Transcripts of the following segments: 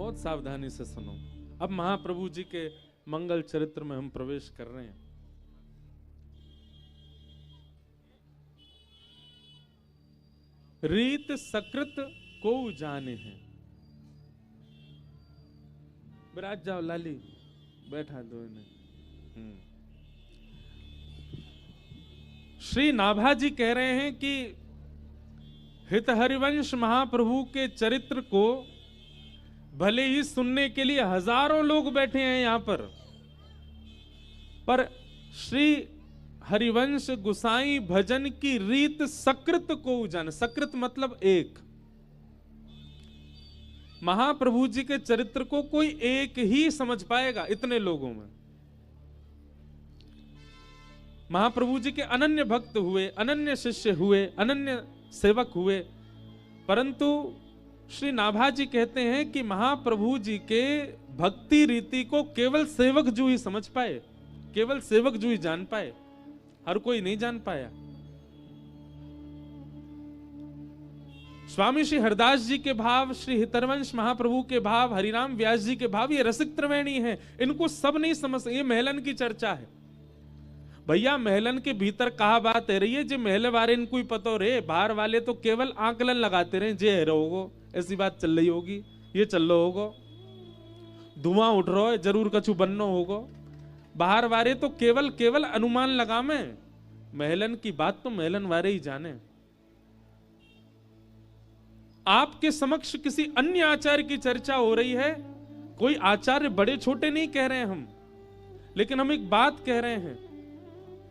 बहुत सावधानी से सुनो। अब महाप्रभु जी के मंगल चरित्र में हम प्रवेश कर रहे हैं। रीत सकृत को जाने हैं। विराज जाओ लाली, बैठा दो इन्हें। श्री नाभा जी कह रहे हैं कि हित हरिवंश महाप्रभु के चरित्र को भले ही सुनने के लिए हजारों लोग बैठे हैं यहां पर श्री हरिवंश गुसाई भजन की रीत सकृत को जाने। सकृत मतलब एक। महाप्रभु जी के चरित्र को कोई एक ही समझ पाएगा इतने लोगों में। महाप्रभु जी के अनन्य भक्त हुए, अनन्य शिष्य हुए, अनन्य सेवक हुए, परंतु श्री नाभा जी कहते हैं कि महाप्रभु जी के भक्ति रीति को केवल सेवक जो ही समझ पाए, केवल सेवक जो ही जान पाए, हर कोई नहीं जान पाया। स्वामी श्री हरदास जी के भाव, श्री हितरवंश महाप्रभु के भाव, हरिराम व्यास जी के भाव, ये रसिक त्रिवेणी है, इनको सब नहीं समझ। ये महलन की चर्चा है भैया। महलन के भीतर कहा बात है रही है, जो महल वाले इनको ही पतो रे, बाहर वाले तो केवल आकलन लगाते रहे, जे रहोगो ऐसी बात चल रही होगी, ये चल रहा होगा, धुआं उठ रहा है, जरूर कछु बनना होगा। बाहर वाले तो केवल अनुमान लगा में, महलन की बात तो महलन वाले ही जाने। आपके समक्ष किसी अन्य आचार्य की चर्चा हो रही है, कोई आचार्य बड़े छोटे नहीं कह रहे हैं हम, लेकिन हम एक बात कह रहे हैं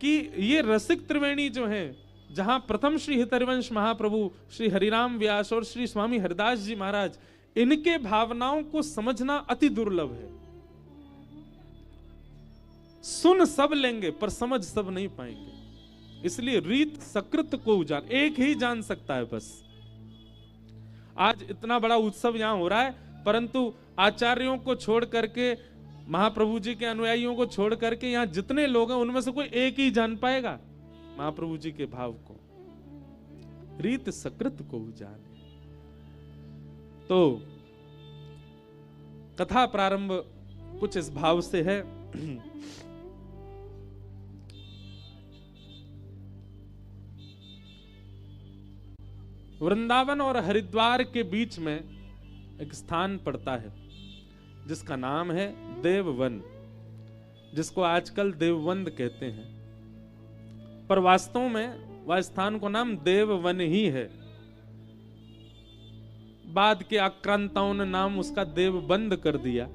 कि ये रसिक त्रिवेणी जो है, जहां प्रथम श्री हितरवंश महाप्रभु, श्री हरिराम व्यास और श्री स्वामी हरदास जी महाराज, इनके भावनाओं को समझना अति दुर्लभ है। सुन सब लेंगे पर समझ सब नहीं पाएंगे। इसलिए रीत सकृत को जान, एक ही जान सकता है बस। आज इतना बड़ा उत्सव यहां हो रहा है, परंतु आचार्यों को छोड़ करके, महाप्रभु जी के अनुयायियों को छोड़ करके यहां जितने लोग हैं उनमें से कोई एक ही जान पाएगा महाप्रभु जी के भाव को। रीत सकृत को जाने। तो कथा प्रारंभ कुछ इस भाव से है। वृंदावन और हरिद्वार के बीच में एक स्थान पड़ता है जिसका नाम है देववन, जिसको आजकल देवबंद कहते हैं, पर वास्तव में वह स्थान को नाम देववन ही है। बाद के आक्रांताओं ने नाम उसका देवबंद कर दिया।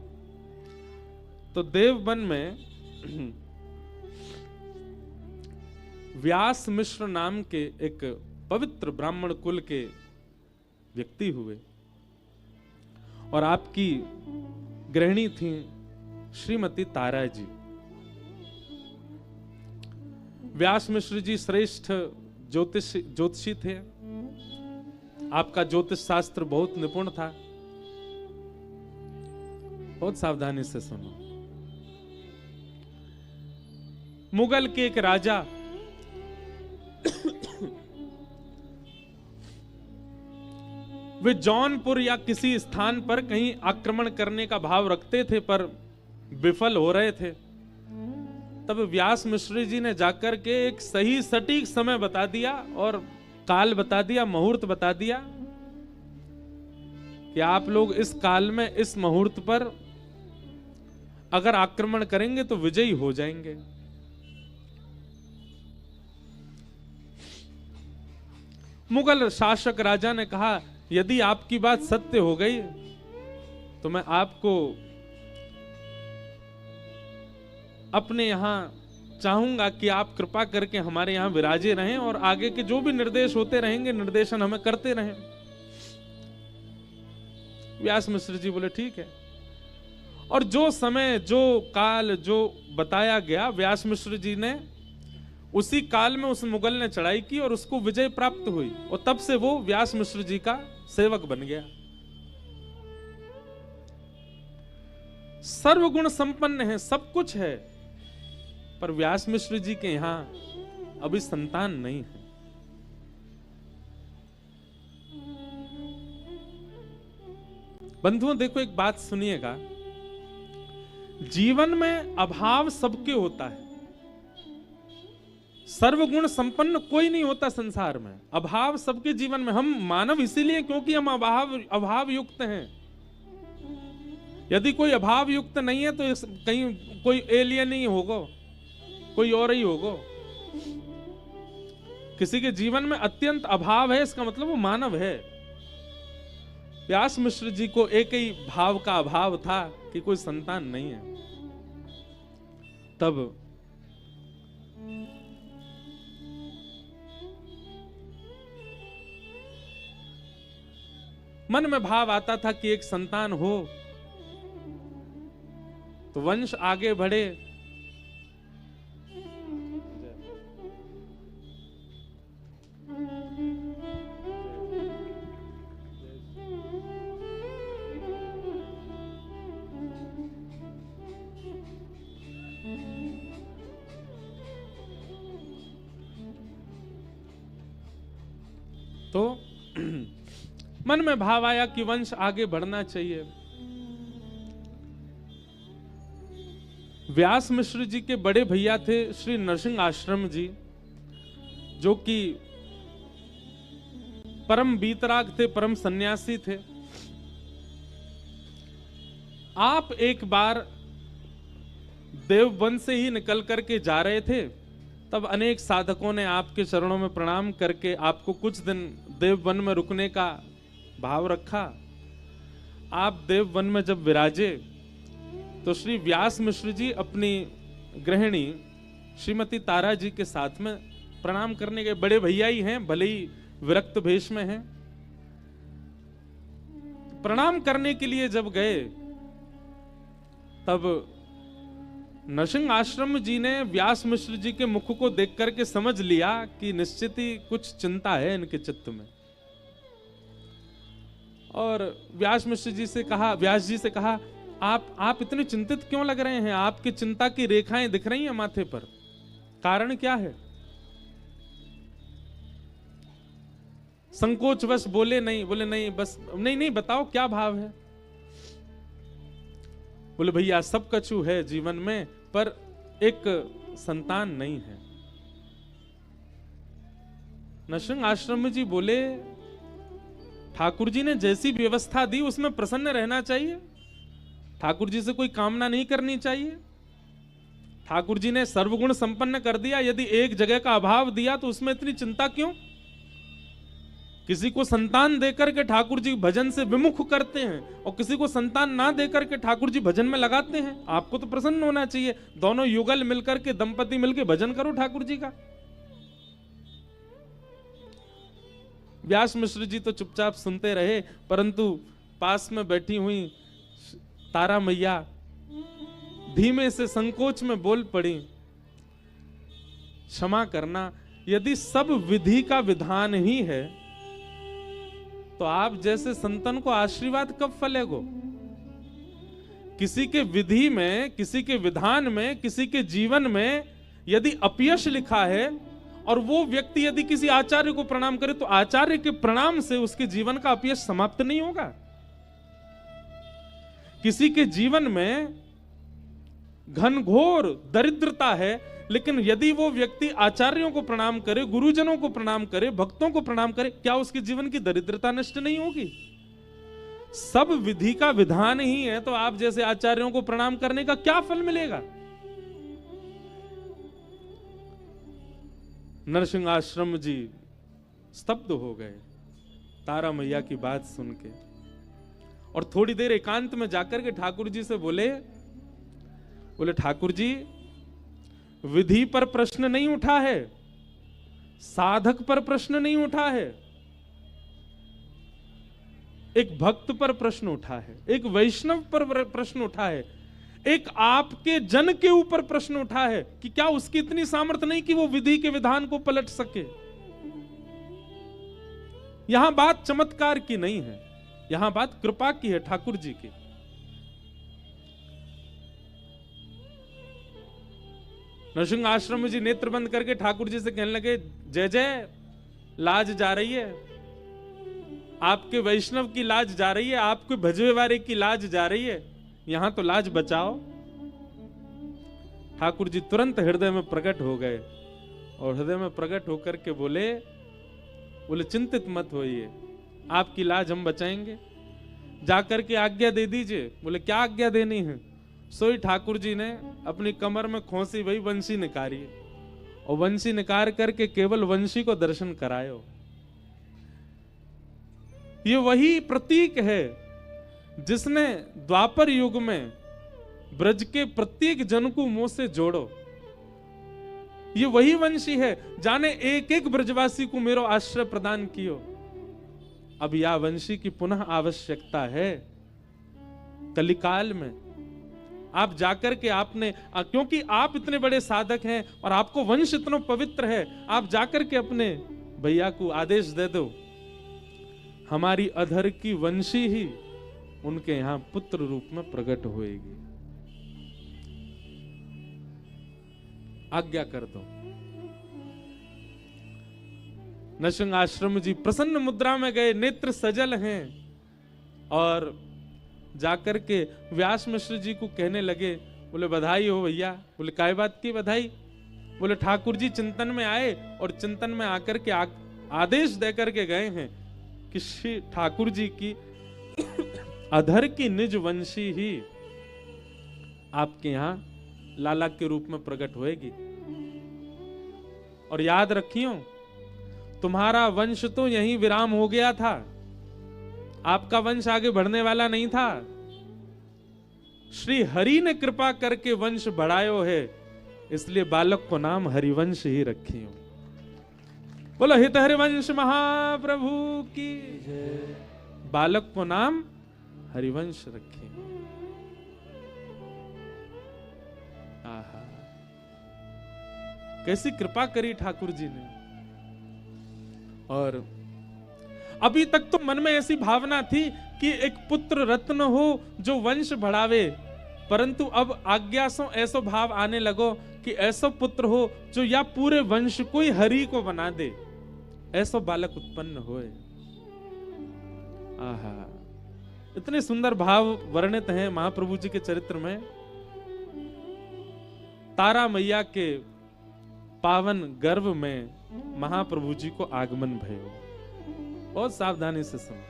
तो देववन में व्यास मिश्र नाम के एक पवित्र ब्राह्मण कुल के व्यक्ति हुए और आपकी गृहिणी थी श्रीमती तारा जी। व्यास मिश्र जी श्रेष्ठ ज्योतिषी थे। आपका ज्योतिष शास्त्र बहुत निपुण था। बहुत सावधानी से सुनो। मुगल के एक राजा वे जौनपुर या किसी स्थान पर कहीं आक्रमण करने का भाव रखते थे पर विफल हो रहे थे। तब व्यास मिश्र जी ने जाकर के एक सही सटीक समय बता दिया और काल बता दिया, मुहूर्त बता दिया कि आप लोग इस काल में, इस मुहूर्त पर अगर आक्रमण करेंगे तो विजयी हो जाएंगे। मुगल शासक राजा ने कहा, यदि आपकी बात सत्य हो गई तो मैं आपको अपने यहां चाहूंगा कि आप कृपा करके हमारे यहां विराजे रहें और आगे के जो भी निर्देश होते रहेंगे, निर्देशन हमें करते रहें। व्यास मिश्र जी बोले ठीक है। और जो समय, जो काल, जो बताया गया, व्यास मिश्र जी ने उसी काल में उस मुगल ने चढ़ाई की और उसको विजय प्राप्त हुई और तब से वो व्यास मिश्र जी का सेवक बन गया। सर्वगुण संपन्न है, सब कुछ है, पर व्यास मिश्र जी के यहां अभी संतान नहीं है। बंधुओं देखो, एक बात सुनिएगा, जीवन में अभाव सबके होता है, सर्वगुण संपन्न कोई नहीं होता संसार में, अभाव सबके जीवन में। हम मानव इसीलिए क्योंकि हम अभाव युक्त हैं। यदि कोई अभाव युक्त नहीं है तो कहीं कोई एलियन ही होगा, कोई और ही होगा। किसी के जीवन में अत्यंत अभाव है, इसका मतलब वो मानव है। व्यास मिश्र जी को एक ही भाव का अभाव था कि कोई संतान नहीं है। तब मन में भाव आता था कि एक संतान हो तो वंश आगे बढ़े। तो मन में भाव आया कि वंश आगे बढ़ना चाहिए। व्यास मिश्र जी के बड़े भैया थे श्री नरसिंह आश्रम जी, जो कि परम बीतराग थे, परम सन्यासी थे। आप एक बार देववन से ही निकल करके जा रहे थे, तब अनेक साधकों ने आपके चरणों में प्रणाम करके आपको कुछ दिन देववन में रुकने का भाव रखा। आप देववन में जब विराजे तो श्री व्यास मिश्र जी अपनी गृहिणी श्रीमती तारा जी के साथ में प्रणाम करने गए। बड़े भैया ही हैं, भले ही विरक्त भेष में हैं। प्रणाम करने के लिए जब गए तब नरसिंह आश्रम जी ने व्यास मिश्र जी के मुख को देख करके समझ लिया कि निश्चित ही कुछ चिंता है इनके चित्त में। और व्यास मिश्र जी से कहा, व्यास जी से कहा, आप इतने चिंतित क्यों लग रहे हैं? आपकी चिंता की रेखाएं दिख रही हैं माथे पर, कारण क्या है? संकोचवश बोले नहीं, बस नहीं बताओ क्या भाव है? बोले भैया सब कछु है जीवन में, पर एक संतान नहीं है। नरसिंह आश्रम जी बोले, ठाकुर जी ने जैसी व्यवस्था दी उसमें प्रसन्न रहना चाहिए, ठाकुर जी से कोई कामना नहीं करनी चाहिए। ठाकुर जी ने सर्वगुण संपन्न कर दिया, यदि एक जगह का अभाव दिया तो उसमें इतनी चिंता क्यों? किसी को संतान देकर के ठाकुर जी भजन से विमुख करते हैं और किसी को संतान ना देकर के ठाकुर जी भजन में लगाते हैं। आपको तो प्रसन्न होना चाहिए, दोनों युगल मिलकर के, दंपति मिलकर भजन करो ठाकुर जी का। व्यास मिश्र जी तो चुपचाप सुनते रहे, परंतु पास में बैठी हुई तारा मैया धीमे से संकोच में बोल पड़ी, क्षमा करना, यदि सब विधि का विधान ही है तो आप जैसे संतन को आशीर्वाद कब फलेगो? किसी के विधि में, किसी के विधान में, किसी के जीवन में यदि अपयश लिखा है और वो व्यक्ति यदि किसी आचार्य को प्रणाम करे तो आचार्य के प्रणाम से उसके जीवन का अपयश समाप्त नहीं होगा। किसी के जीवन में घनघोर दरिद्रता है, लेकिन यदि वो व्यक्ति आचार्यों को प्रणाम करे, गुरुजनों को प्रणाम करे, भक्तों को प्रणाम करे, क्या उसके जीवन की दरिद्रता नष्ट नहीं होगी? सब विधि का विधान ही है तो आप जैसे आचार्यों को प्रणाम करने का क्या फल मिलेगा? नरसिंह आश्रम जी स्तब्ध हो गए तारा मैया की बात सुन के, और थोड़ी देर एकांत में जाकर के ठाकुर जी से बोले ठाकुर जी, विधि पर प्रश्न नहीं उठा है, साधक पर प्रश्न नहीं उठा है, एक भक्त पर प्रश्न उठा है, एक वैष्णव पर प्रश्न उठा है, एक आपके जन के ऊपर प्रश्न उठा है कि क्या उसकी इतनी सामर्थ्य नहीं कि वो विधि के विधान को पलट सके। यहां बात चमत्कार की नहीं है, यहां बात कृपा की है, ठाकुर जी की। नरसिंह आश्रम जी नेत्र बंद करके ठाकुर जी से कहने लगे, जय जय, लाज जा रही है, आपके वैष्णव की लाज जा रही है, आपके भजवे वाले की लाज जा रही है, यहां तो लाज बचाओ। ठाकुर जी तुरंत हृदय में प्रकट हो गए और हृदय में प्रकट होकर के बोले चिंतित मत होइए, आपकी लाज हम बचाएंगे, जाकर के आज्ञा दे दीजिए। बोले क्या आज्ञा देनी है? सोई ठाकुर जी ने अपनी कमर में खोसी वही वंशी निकाली और वंशी निकाल करके केवल वंशी को दर्शन करायो। ये वही प्रतीक है जिसने द्वापर युग में ब्रज के प्रत्येक जन को मुंह से जोड़ो। ये वही वंशी है जाने एक एक ब्रजवासी को मेरो आश्रय प्रदान कियो। अब यह वंशी की पुनः आवश्यकता है कलिकाल में। आप जाकर के आपने, क्योंकि आप इतने बड़े साधक हैं और आपको वंश इतना पवित्र है, आप जाकर के अपने भैया को आदेश दे दो, हमारी अधर की वंशी ही उनके यहां पुत्र रूप में प्रकट होएगी, आज्ञा कर दो। नृसिंह आश्रम जी प्रसन्न मुद्रा में गए, नेत्र सजल हैं और जाकर के व्यास मिश्र जी को कहने लगे, बोले बधाई हो भैया। बोले काय बात की बधाई? बोले ठाकुर जी चिंतन में आए और चिंतन में आकर के आदेश देकर के गए हैं कि श्री ठाकुर जी की अधर की निज वंशी ही आपके यहां लाला के रूप में प्रकट होएगी। और याद रखियो, तुम्हारा वंश तो यहीं विराम हो गया था, आपका वंश आगे बढ़ने वाला नहीं था। श्री हरि ने कृपा करके वंश बढ़ायो है, इसलिए बालक को नाम हरिवंश ही रखियो। बोलो हित हरिवंश महाप्रभु की जय। बालक को नाम हरिवंश रखियो। आहा, कैसी कृपा करी ठाकुर जी ने। और अभी तक तो मन में ऐसी भावना थी कि एक पुत्र रत्न हो जो वंश बढ़ावे, परंतु अब आज्ञा से ऐसा भाव आने लगो कि ऐसा पुत्र हो जो या पूरे वंश को ही हरि को बना दे, ऐसा बालक उत्पन्न होए। आहा, इतने सुंदर भाव वर्णित हैं महाप्रभु जी के चरित्र में। तारा मैया के पावन गर्भ में महाप्रभु जी को आगमन भयो। बहुत सावधानी से सुनो।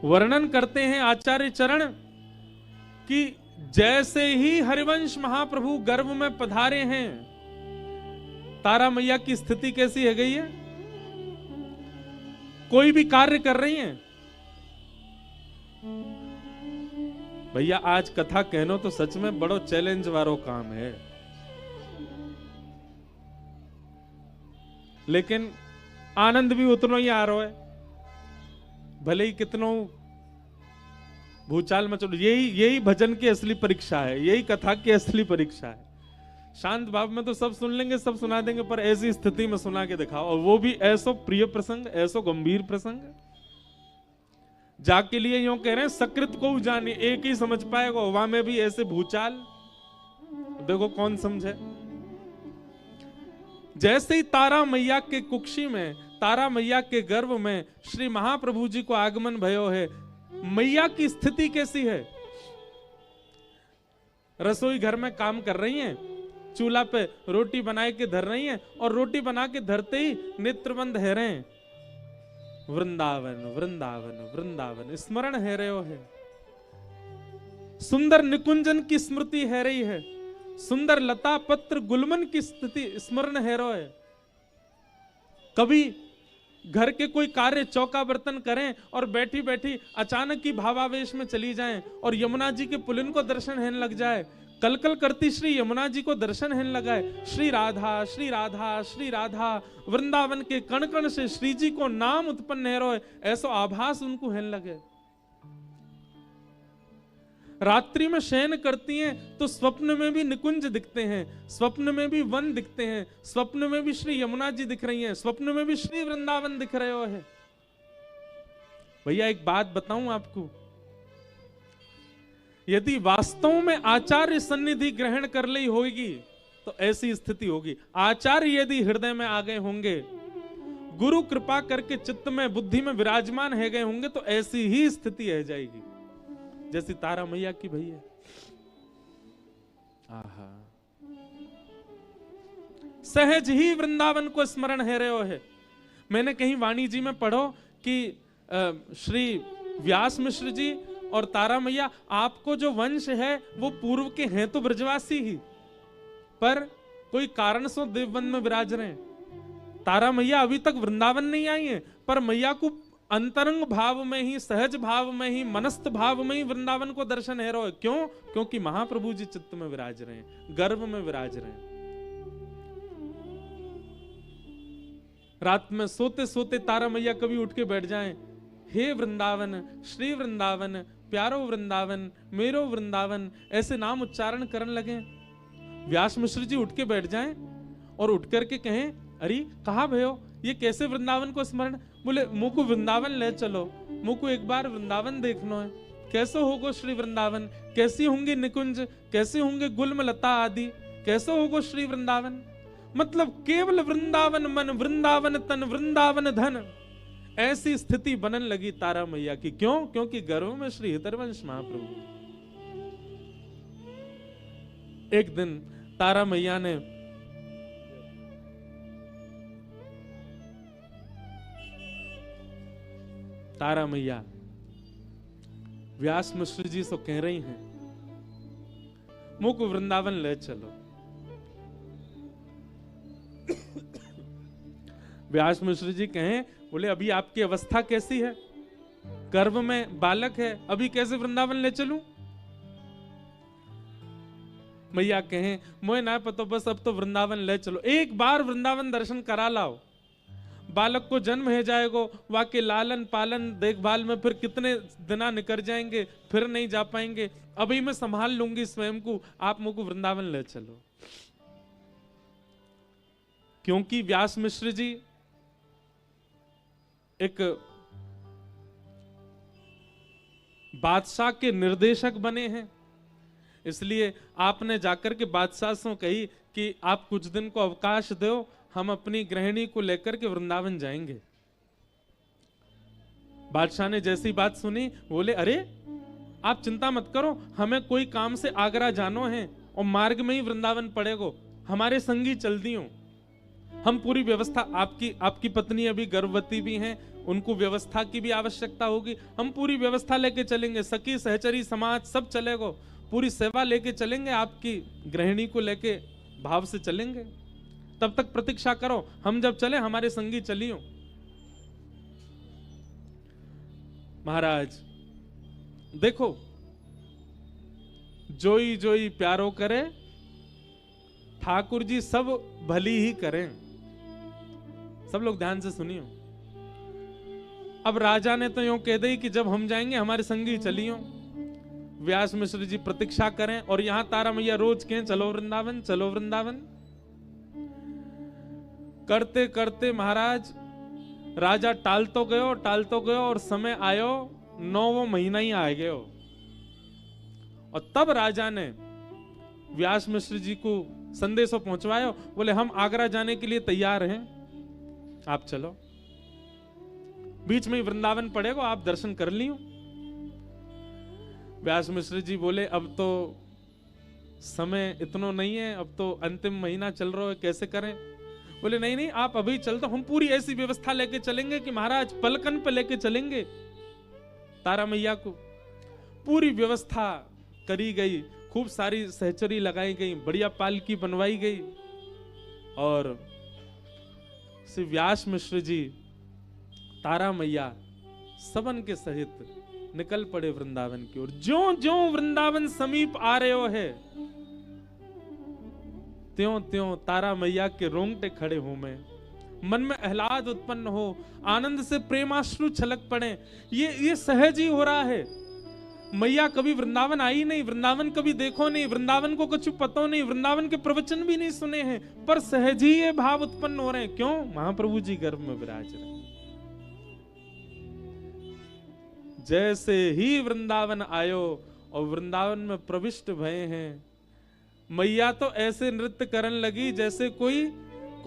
वर्णन करते हैं आचार्य चरण कि जैसे ही हरिवंश महाप्रभु गर्भ में पधारे हैं, तारा मैया की स्थिति कैसी है गई है? कोई भी कार्य कर रही हैं। भैया आज कथा कहनो तो सच में बड़ो चैलेंज वारो काम है, लेकिन आनंद भी उतना ही आ रहा है, भले ही कितनों भूचाल में चलो। यही भजन की असली परीक्षा है, यही कथा की असली परीक्षा है। शांत भाव में तो सब सुन लेंगे, सब सुना देंगे, पर ऐसी स्थिति में सुना के दिखाओ, और वो भी ऐसो प्रिय प्रसंग, ऐसो गंभीर प्रसंग, जाके लिए यूं कह रहे हैं सकृत को जाने, एक ही समझ पाएगा। वहां में भी ऐसे भूचाल, देखो कौन समझे। जैसे ही तारा मैया के कुक्षी में, तारा मैया के गर्भ में श्री महाप्रभु जी को आगमन भयो है, मैया की स्थिति कैसी है? रसोई घर में काम कर रही हैं, चूल्हा पे रोटी बना के धर रही हैं, और रोटी बना के धरते ही नेत्रबंद है रहे हैं, वृंदावन वृंदावन वृंदावन स्मरण है रहे हो है। सुंदर निकुंजन की स्मृति है रही है, सुंदर लता पत्र गुलमन की स्थिति स्मरण है रहा है। कभी घर के कोई कार्य चौका बर्तन करें और बैठी बैठी अचानक ही भावावेश में चली जाएं और यमुना जी के पुलिन को दर्शन हेन लग जाए, कलकल करती श्री यमुना जी को दर्शन हेन लगाए, श्री राधा श्री राधा श्री राधा, वृंदावन के कण कण से श्री जी को नाम उत्पन्न है रोए, ऐसा आभास उनको हेन लगे। रात्रि में शयन करती हैं तो स्वप्न में भी निकुंज दिखते हैं, स्वप्न में भी वन दिखते हैं, स्वप्न में भी श्री यमुना जी दिख रही हैं, स्वप्न में भी श्री वृंदावन दिख रहे हो है। भैया एक बात बताऊं आपको, यदि वास्तव में आचार्य सन्निधि ग्रहण कर ली होगी तो ऐसी स्थिति होगी। आचार्य यदि हृदय में आ गए होंगे, गुरु कृपा करके चित्त में बुद्धि में विराजमान है गए होंगे तो ऐसी ही स्थिति है जाएगी जैसी तारा मैया की भैया। आहा, सहज ही वृंदावन को स्मरण है रहे हो है। मैंने कहीं वाणी जी में पढ़ो कि श्री व्यास मिश्र जी और तारा मैया, आपको जो वंश है वो पूर्व के हैं तो ब्रजवासी ही, पर कोई कारण से देववन में विराज रहे हैं। तारा मैया अभी तक वृंदावन नहीं आई है, पर मैया को अंतरंग भाव में ही, सहज भाव में ही, मनस्थ भाव में ही वृंदावन को दर्शन है रहे। क्यों? क्योंकि महाप्रभु जी चित्त में विराज रहे हैं, गर्भ में विराज रहे हैं। रात में सोते सोते तारा मैया कभी उठ के बैठ जाएं, हे वृंदावन, श्री वृंदावन, प्यारो वृंदावन, मेरो वृंदावन, ऐसे नाम उच्चारण करने लगे। व्यास मिश्र जी उठ के बैठ जाएं और उठ करके कहें, अरे कहाँ भयो, ये कैसे वृंदावन को स्मरण? बोले मुझ को वृंदावन ले चलो, मुझ को एक बार वृंदावन देखना है। कैसे होगो श्री वृंदावन, कैसी होंगे निकुंज, कैसे होंगे गुल्म लता आदि, कैसे होगो श्री वृंदावन? मतलब केवल वृंदावन मन, वृंदावन तन, वृंदावन धन, ऐसी स्थिति बनन लगी तारा मैया की। क्यों? क्योंकि गर्भ में श्री हितरवंश महाप्रभु। एक दिन तारा मैया ने व्यास मिश्र जी से कह रही हैं, मुझ को वृंदावन ले चलो। व्यास मिश्र जी कहें, बोले अभी आपकी अवस्था कैसी है, गर्भ में बालक है, अभी कैसे वृंदावन ले चलूं? मैया कहें, मुझे ना पता, बस अब तो वृंदावन ले चलो, एक बार वृंदावन दर्शन करा लाओ। बालक को जन्म है जाएगो, वाके लालन पालन देखभाल में फिर कितने दिना निकल जाएंगे, फिर नहीं जा पाएंगे, अभी मैं संभाल लूंगी स्वयं को, आप मुझको वृंदावन ले चलो। क्योंकि व्यास मिश्र जी एक बादशाह के निर्देशक बने हैं, इसलिए आपने जाकर के बादशाह से कही कि आप कुछ दिन को अवकाश दो, हम अपनी गृहिणी को लेकर के वृंदावन जाएंगे। बादशाह ने जैसी बात सुनी, बोले अरे आप चिंता मत करो, हमें कोई काम से आगरा जानो है और मार्ग में ही वृंदावन पड़ेगो, हमारे संगी चल दियो, हम पूरी व्यवस्था, आपकी पत्नी अभी गर्भवती भी हैं, उनको व्यवस्था की भी आवश्यकता होगी, हम पूरी व्यवस्था लेके चलेंगे, सखी सहचरी समाज सब चलेगो, पूरी सेवा लेके चलेंगे, आपकी गृहिणी को लेके भाव से चलेंगे, तब तक प्रतीक्षा करो, हम जब चले हमारे संगी चलियो। महाराज देखो, जोई जोई प्यारो करे, ठाकुर जी सब भली ही करें। सब लोग ध्यान से सुनियो। अब राजा ने तो यूं कह दी कि जब हम जाएंगे हमारे संगी चलियो। व्यास मिश्र जी प्रतीक्षा करें और यहां तारा मैया रोज कहें, चलो वृंदावन, चलो वृंदावन। करते करते महाराज राजा टालतो गयो और समय आयो 9वां महीना ही आ गयो। और तब राजा ने व्यास मिश्र जी को संदेश पहुंचवायो, बोले हम आगरा जाने के लिए तैयार हैं, आप चलो, बीच में वृंदावन पड़ेगा, आप दर्शन कर लियो। व्यास मिश्र जी बोले अब तो समय इतना नहीं है, अब तो अंतिम महीना चल रहा है, कैसे करें? बोले नहीं नहीं, आप अभी चल, तो हम पूरी ऐसी व्यवस्था लेके चलेंगे कि महाराज पलकन पे लेके चलेंगे तारा मैया को। पूरी व्यवस्था करी गई, खूब सारी सहचरी लगाई गई, बढ़िया पालकी बनवाई गई और श्री व्यास मिश्र जी तारा मैया सबन के सहित निकल पड़े वृंदावन की ओर। ज्यों ज्यों वृंदावन समीप आ रहे हो है, त्यों त्यों तारा मैया के रोंगटे खड़े हो में, मन में आह्लाद उत्पन्न हो, आनंद से प्रेमाश्रु छलक पड़े। ये सहज ही हो रहा है। मैया कभी वृंदावन आई नहीं, वृंदावन कभी देखो नहीं, वृंदावन को कुछ पता नहीं, वृंदावन के प्रवचन भी नहीं सुने हैं, पर सहज ही ये भाव उत्पन्न हो रहे हैं। क्यों? महाप्रभु जी गर्भ में विराज रहे। जैसे ही वृंदावन आयो और वृंदावन में प्रविष्ट भये हैं, मैया तो ऐसे नृत्य करने लगी जैसे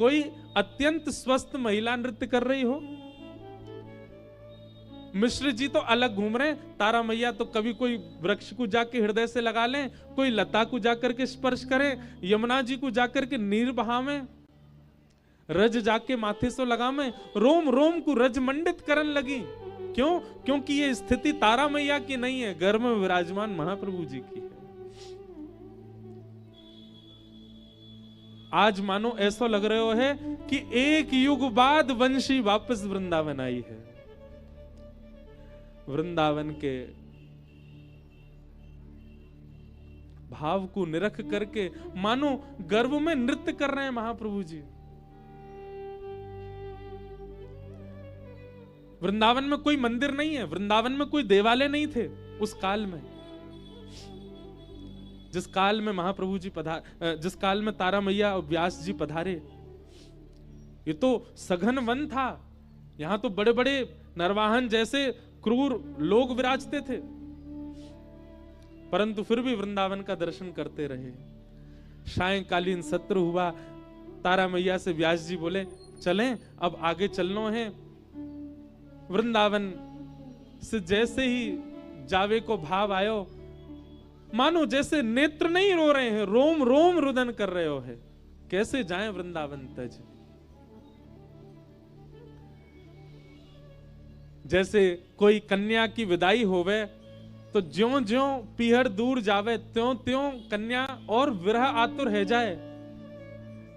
कोई अत्यंत स्वस्थ महिला नृत्य कर रही हो। मिश्र जी तो अलग घूम रहे हैं, तारा मैया तो कभी कोई वृक्ष को जाके हृदय से लगा लें, कोई लता को जाकर के स्पर्श करें, यमुना जी को जाकर के नीर बहावें, रज जाके माथे से लगावें, रोम रोम को रज मंडित करन लगी। क्यों? क्योंकि ये स्थिति तारा मैया की नहीं है, घर में विराजमान महाप्रभु जी की है। आज मानो ऐसा लग रहा है कि एक युग बाद वंशी वापस वृंदावन आई है। वृंदावन के भाव को निरख करके मानो गर्व में नृत्य कर रहे हैं महाप्रभु जी। वृंदावन में कोई मंदिर नहीं है, वृंदावन में कोई देवालय नहीं थे उस काल में, जिस काल में महाप्रभु जी जिस काल में तारा मैया और व्यास जी पधारे। ये तो सघन वन था, यहां तो बड़े बड़े नरवाहन जैसे क्रूर लोग विराजते थे, परंतु फिर भी वृंदावन का दर्शन करते रहे। सायंकालीन सत्र हुआ, तारा मैया से व्यास जी बोले चलें, अब आगे चलना है। वृंदावन से जैसे ही जावे को भाव आयो, मानो जैसे नेत्र नहीं रो रहे हैं, रोम रोम रुदन कर रहे हो है। कैसे जाएं वृंदावन तज। जैसे कोई कन्या की विदाई होवे तो ज्यों ज्यों पीहर दूर जावे, त्यों त्यों कन्या और विरह आतुर है जाए।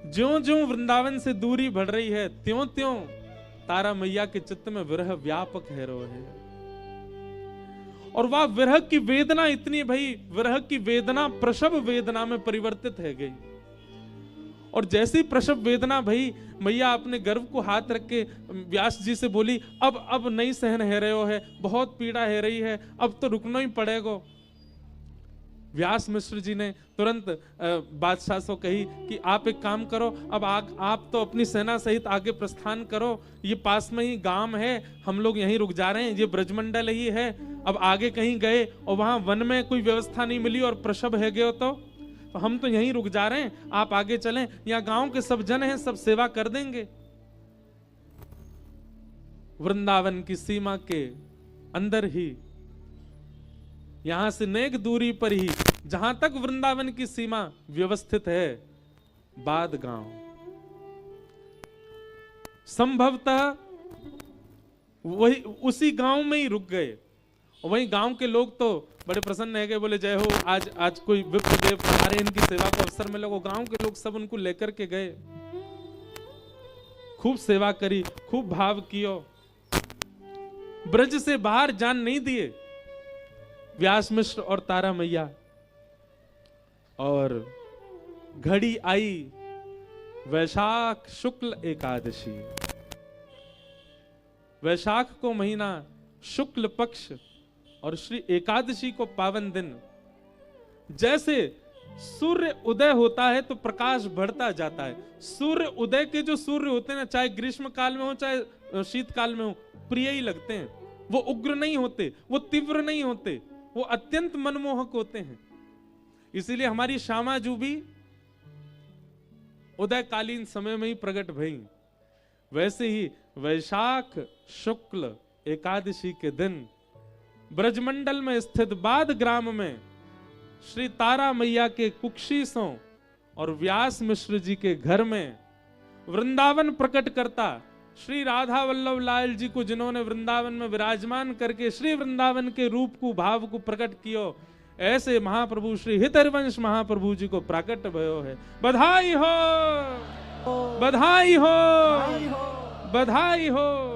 ज्यों ज्यों वृंदावन से दूरी बढ़ रही है, त्यों त्यों तारा मैया के चित्त में विरह व्यापक है रो है। और वह विरह की वेदना इतनी भई, विरह की वेदना प्रसव वेदना में परिवर्तित है गई। और जैसी प्रसव वेदना भई, मैया अपने गर्भ को हाथ रख के व्यास जी से बोली अब नहीं सहन है रहे हो है, बहुत पीड़ा है रही है, अब तो रुकना ही पड़ेगा। व्यास मिश्र जी ने तुरंत बादशाह से कही कि आप एक काम करो, अब आप तो अपनी सेना सहित आगे प्रस्थान करो, ये पास में ही गांव है, हम लोग यहीं रुक जा रहे हैं, ये ब्रजमंडल ही है। अब आगे कहीं गए और वहां वन में कोई व्यवस्था नहीं मिली और प्रसव है गए तो हम तो यहीं रुक जा रहे हैं, आप आगे चलें, यहाँ गांव के सब जन हैं, सब सेवा कर देंगे। वृंदावन की सीमा के अंदर ही, यहां से नेक दूरी पर ही, जहां तक वृंदावन की सीमा व्यवस्थित है, बाद गांव। संभवतः वही उसी गांव में ही रुक गए। वही गांव के लोग तो बड़े प्रसन्न है गए, बोले जय हो, आज कोई विप्र देव हमारे इनकी सेवा को अवसर मिला। वो गांव के लोग सब उनको लेकर के गए, खूब सेवा करी, खूब भाव कियो। ब्रज से बाहर जान नहीं दिए व्यास मिश्र और तारा मैया। और घड़ी आई वैशाख शुक्ल एकादशी। वैशाख को महीना, शुक्ल पक्ष और श्री एकादशी को पावन दिन। जैसे सूर्य उदय होता है तो प्रकाश बढ़ता जाता है। सूर्य उदय के जो सूर्य होते हैं ना, चाहे ग्रीष्म काल में हो चाहे शीतकाल में हो, प्रिय ही लगते हैं। वो उग्र नहीं होते, वो तीव्र नहीं होते, वो अत्यंत मनमोहक होते हैं। इसीलिए हमारी श्यामा जू भी उदयकालीन समय में ही प्रकट भई। वैसे ही वैशाख शुक्ल एकादशी के दिन ब्रजमंडल में स्थित बाद ग्राम में श्री तारा मैया के कुक्षीसों और व्यास मिश्र जी के घर में वृंदावन प्रकट करता श्री राधा वल्लभ लाल जी को, जिन्होंने वृंदावन में विराजमान करके श्री वृंदावन के रूप को, भाव को प्रकट कियो, ऐसे महाप्रभु श्री हितरवंश महाप्रभु जी को प्रकट भयो है। बधाई हो, बधाई हो, बधाई हो।